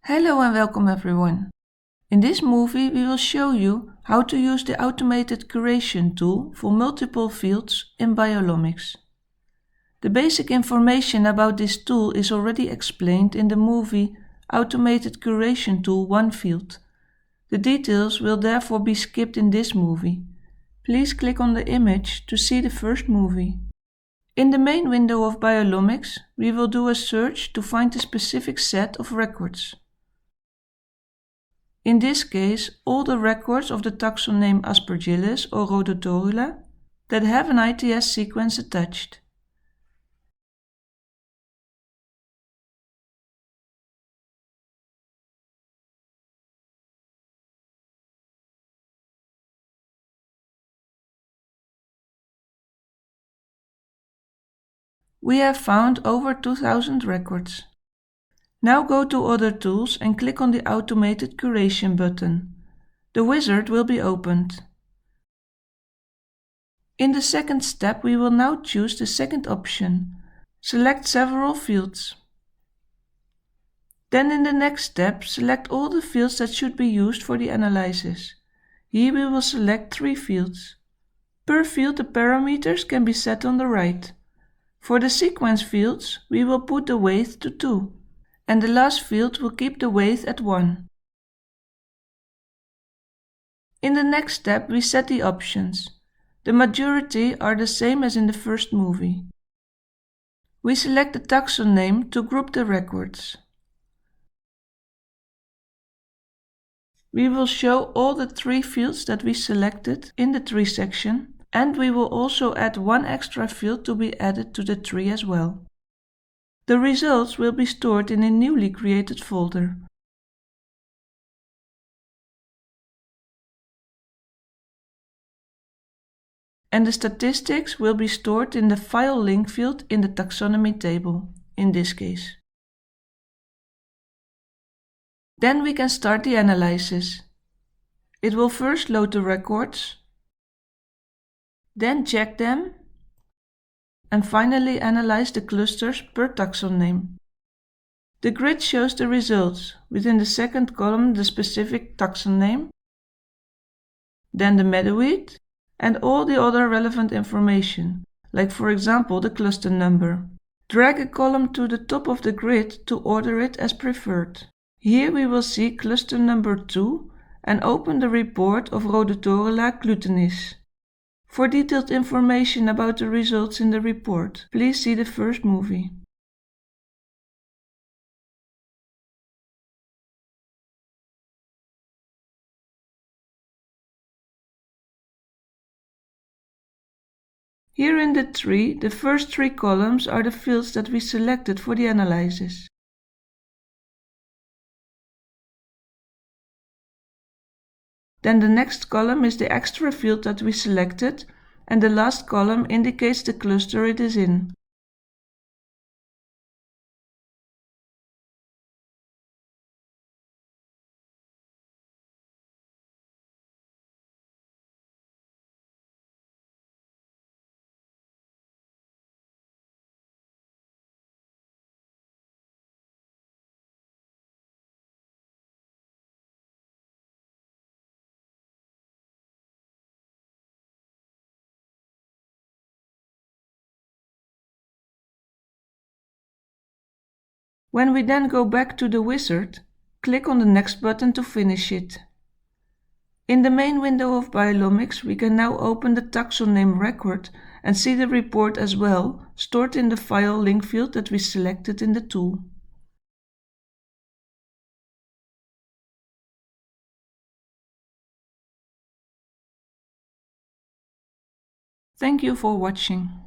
Hello and welcome everyone. In this movie we will show you how to use the automated curation tool for multiple fields in BioloMICS. The basic information about this tool is already explained in the movie Automated Curation Tool 1 field. The details will therefore be skipped in this movie. Please click on the image to see the first movie. In the main window of BioloMICS, we will do a search to find a specific set of records. In this case, all the records of the taxon name Aspergillus or Rhodotorula that have an ITS sequence attached. We have found over 2000 records. Now go to Other Tools and click on the Automated Curation button. The wizard will be opened. In the second step, we will now choose the second option. Select several fields. Then in the next step, select all the fields that should be used for the analysis. Here we will select 3 fields. Per field the parameters can be set on the right. For the sequence fields, we will put the weight to 2, and the last field will keep the weight at 1. In the next step, we set the options. The majority are the same as in the first movie. We select the taxon name to group the records. We will show all the 3 fields that we selected in the tree section, and we will also add 1 extra field to be added to the tree as well. The results will be stored in a newly created folder. And the statistics will be stored in the file link field in the taxonomy table, in this case. Then we can start the analysis. It will first load the records, then check them, and finally analyze the clusters per taxon name. The grid shows the results, within the second column the specific taxon name, then the metaweed, and all the other relevant information, like for example the cluster number. Drag a column to the top of the grid to order it as preferred. Here we will see cluster number 2 and open the report of Rhodotorula glutenis. For detailed information about the results in the report, please see the first movie. Here in the tree, the first 3 columns are the fields that we selected for the analysis. Then the next column is the extra field that we selected, and the last column indicates the cluster it is in. When we then go back to the wizard, click on the next button to finish it. In the main window of BioloMICS, we can now open the taxon name record and see the report as well, stored in the file link field that we selected in the tool. Thank you for watching.